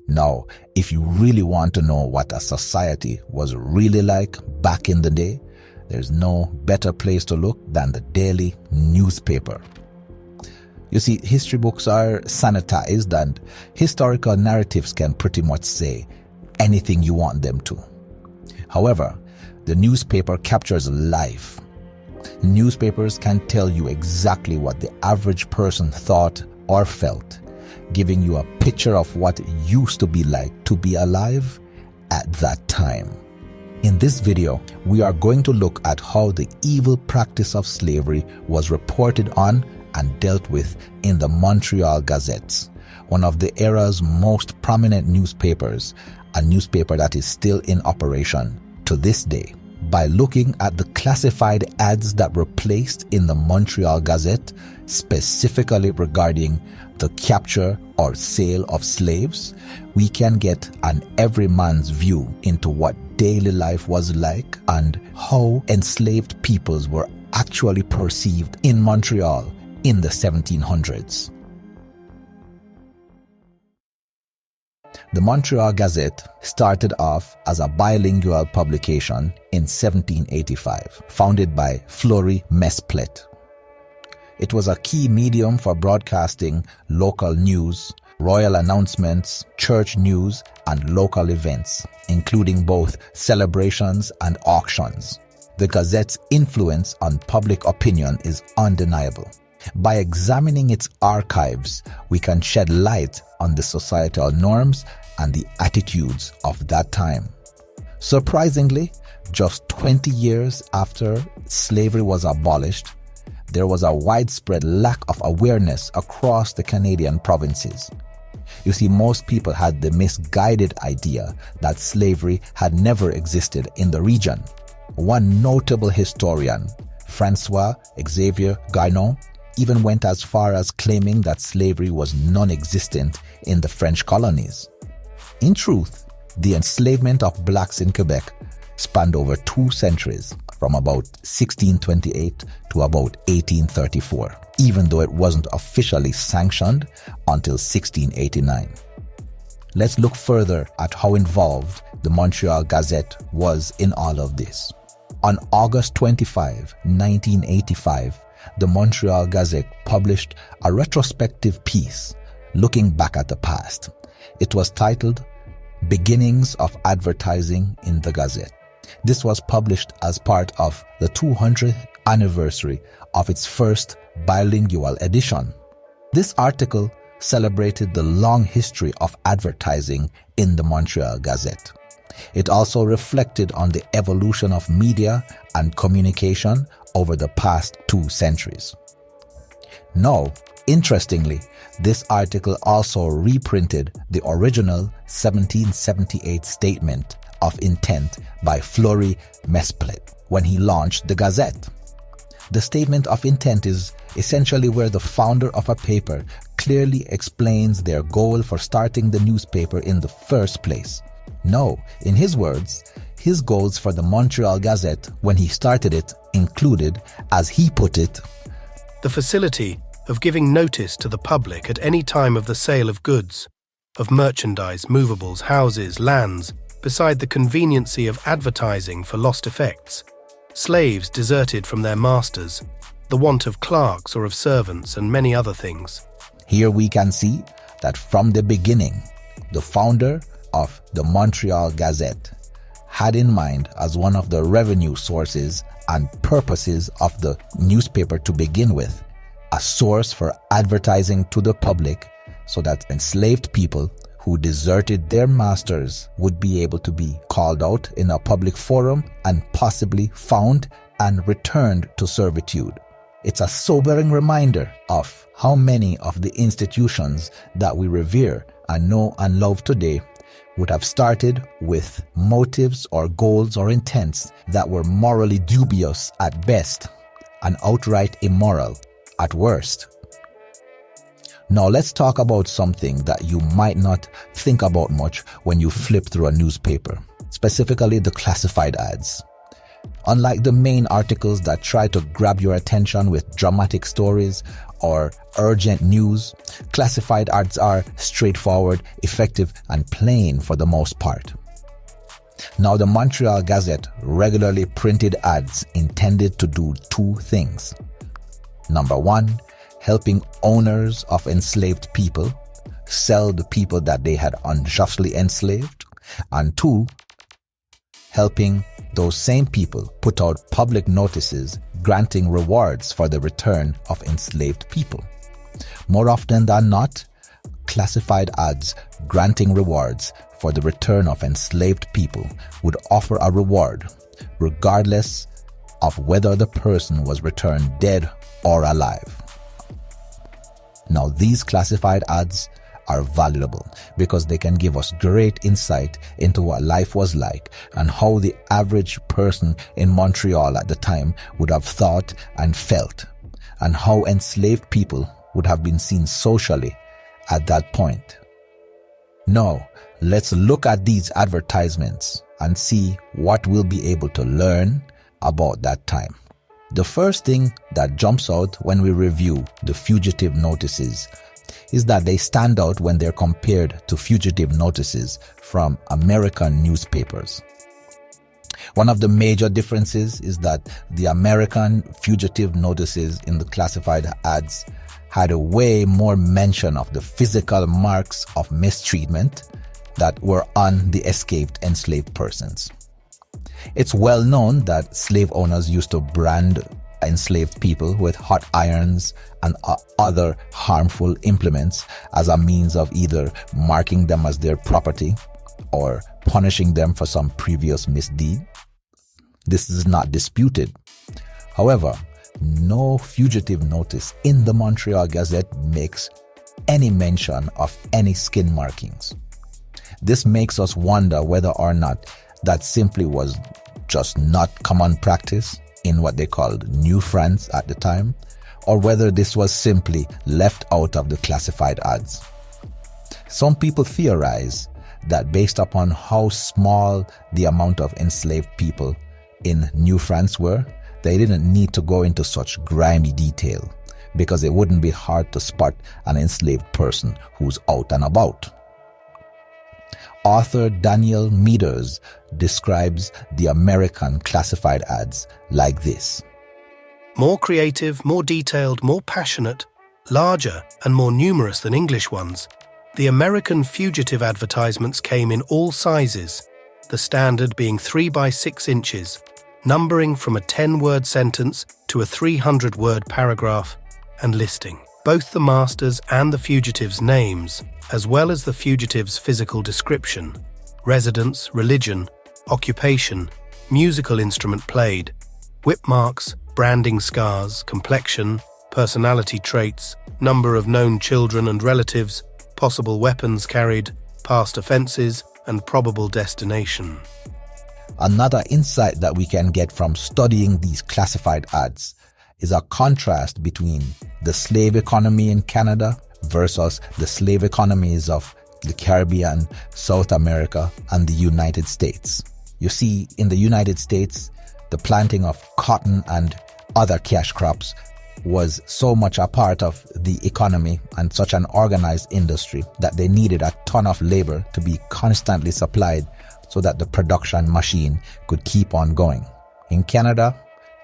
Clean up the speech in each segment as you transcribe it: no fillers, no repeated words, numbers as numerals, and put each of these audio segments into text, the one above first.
Now, if you really want to know what a society was really like back in the day, there's no better place to look than the daily newspaper. You see, history books are sanitized and historical narratives can pretty much say anything you want them to. However, the newspaper captures life. Newspapers can tell you exactly what the average person thought or felt, giving you a picture of what it used to be like to be alive at that time. In this video, we are going to look at how the evil practice of slavery was reported on and dealt with in the Montreal Gazette, one of the era's most prominent newspapers, a newspaper that is still in operation to this day. By looking at the classified ads that were placed in the Montreal Gazette, specifically regarding the capture or sale of slaves, we can get an everyman's view into what daily life was like and how enslaved peoples were actually perceived in Montreal in the 1700s. The Montreal Gazette started off as a bilingual publication in 1785, founded by Fleury Mesplet. It was a key medium for broadcasting local news, royal announcements, church news, and local events, including both celebrations and auctions. The Gazette's influence on public opinion is undeniable. By examining its archives, we can shed light on the societal norms and the attitudes of that time. Surprisingly, just 20 years after slavery was abolished, there was a widespread lack of awareness across the Canadian provinces. You see, most people had the misguided idea that slavery had never existed in the region. One notable historian, Francois Xavier Gagnon, even went as far as claiming that slavery was non-existent in the French colonies. In truth, the enslavement of blacks in Quebec spanned over 2 centuries, from about 1628 to about 1834, even though it wasn't officially sanctioned until 1689. Let's look further at how involved the Montreal Gazette was in all of this. On August 25, 1985, the Montreal Gazette published a retrospective piece looking back at the past. It was titled Beginnings of Advertising in the Gazette. This was published as part of the 200th anniversary of its first bilingual edition. This article celebrated the long history of advertising in the Montreal Gazette. It also reflected on the evolution of media and communication over the past 2 centuries. Now, interestingly, this article also reprinted the original 1778 statement of intent by Fleury Mesplet when he launched the Gazette. The statement of intent is essentially where the founder of a paper clearly explains their goal for starting the newspaper in the first place. Now, in his words, his goals for the Montreal Gazette when he started it included, as he put it, the facility of giving notice to the public at any time of the sale of goods, of merchandise, movables, houses, lands, beside the conveniency of advertising for lost effects, slaves deserted from their masters, the want of clerks or of servants, and many other things. Here we can see that from the beginning, the founder of the Montreal Gazette had in mind as one of the revenue sources and purposes of the newspaper to begin with, a source for advertising to the public so that enslaved people who deserted their masters would be able to be called out in a public forum and possibly found and returned to servitude. It's a sobering reminder of how many of the institutions that we revere and know and love today would have started with motives or goals or intents that were morally dubious at best and outright immoral at worst. Now let's talk about something that you might not think about much when you flip through a newspaper, specifically the classified ads. Unlike the main articles that try to grab your attention with dramatic stories or urgent news, classified ads are straightforward, effective, and plain for the most part. Now, the Montreal Gazette regularly printed ads intended to do two things. Number one, helping owners of enslaved people sell the people that they had unjustly enslaved, and two, helping those same people put out public notices granting rewards for the return of enslaved people. More often than not, classified ads granting rewards for the return of enslaved people would offer a reward regardless of whether the person was returned dead or alive. Now, these classified ads are valuable because they can give us great insight into what life was like and how the average person in Montreal at the time would have thought and felt, and how enslaved people would have been seen socially at that point. Now, let's look at these advertisements and see what we'll be able to learn about that time. The first thing that jumps out when we review the fugitive notices is that they stand out when they're compared to fugitive notices from American newspapers. One of the major differences is that the American fugitive notices in the classified ads had a way more mention of the physical marks of mistreatment that were on the escaped enslaved persons. It's well known that slave owners used to brand enslaved people with hot irons and other harmful implements as a means of either marking them as their property or punishing them for some previous misdeed. This is not disputed. However, no fugitive notice in the Montreal Gazette makes any mention of any skin markings. This makes us wonder whether or not that simply was just not common practice in what they called New France at the time, or whether this was simply left out of the classified ads. Some people theorize that based upon how small the amount of enslaved people in New France were, they didn't need to go into such grimy detail because it wouldn't be hard to spot an enslaved person who's out and about. Author Daniel Meaders describes the American classified ads like this. More creative, more detailed, more passionate, larger and more numerous than English ones, the American fugitive advertisements came in all sizes, the standard being 3 by 6 inches, numbering from a 10-word sentence to a 300-word paragraph, and listing both the master's and the fugitive's names, as well as the fugitive's physical description, residence, religion, occupation, musical instrument played, whip marks, branding scars, complexion, personality traits, number of known children and relatives, possible weapons carried, past offenses, and probable destination. Another insight that we can get from studying these classified ads is a contrast between the slave economy in Canada versus the slave economies of the Caribbean, South America, and the United States. You see, in the United States, the planting of cotton and other cash crops was so much a part of the economy and such an organized industry that they needed a ton of labor to be constantly supplied so that the production machine could keep on going. In Canada,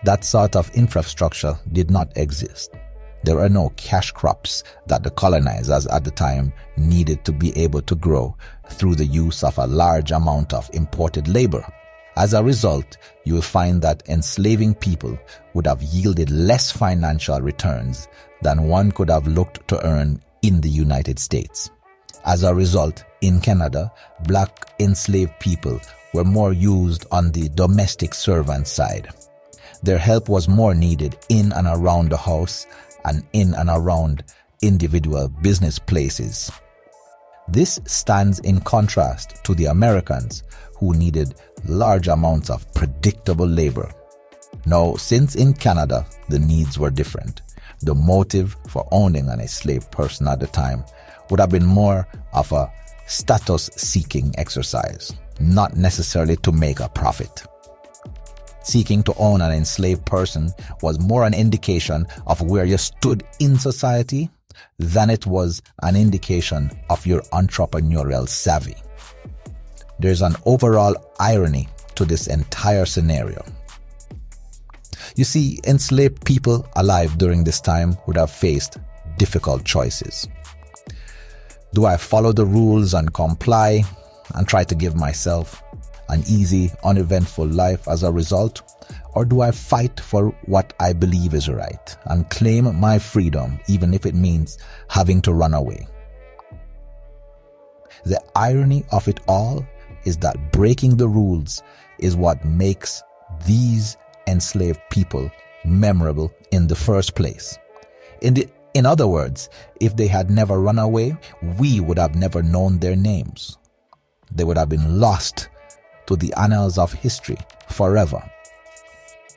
that sort of infrastructure did not exist. There were no cash crops that the colonizers at the time needed to be able to grow through the use of a large amount of imported labor. As a result, you will find that enslaving people would have yielded less financial returns than one could have looked to earn in the United States. As a result, in Canada, black enslaved people were more used on the domestic servant side. Their help was more needed in and around the house and in and around individual business places. This stands in contrast to the Americans, who needed large amounts of predictable labor. Now, since in Canada the needs were different, the motive for owning an enslaved person at the time would have been more of a status-seeking exercise, not necessarily to make a profit. seeking to own an enslaved person was more an indication of where you stood in society than it was an indication of your entrepreneurial savvy. There's an overall irony to this entire scenario. You see, enslaved people alive during this time would have faced difficult choices. Do I follow the rules and comply and try to give myself an easy, uneventful life as a result? Or do I fight for what I believe is right and claim my freedom, even if it means having to run away? The irony of it all is that breaking the rules is what makes these enslaved people memorable in the first place. In other words, if they had never run away, we would have never known their names. They would have been lost to the annals of history forever.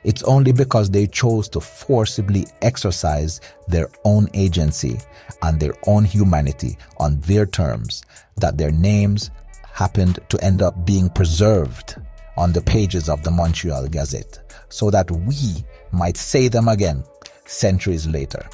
It's only because they chose to forcibly exercise their own agency and their own humanity on their terms that their names happened to end up being preserved on the pages of the Montreal Gazette so that we might say them again centuries later.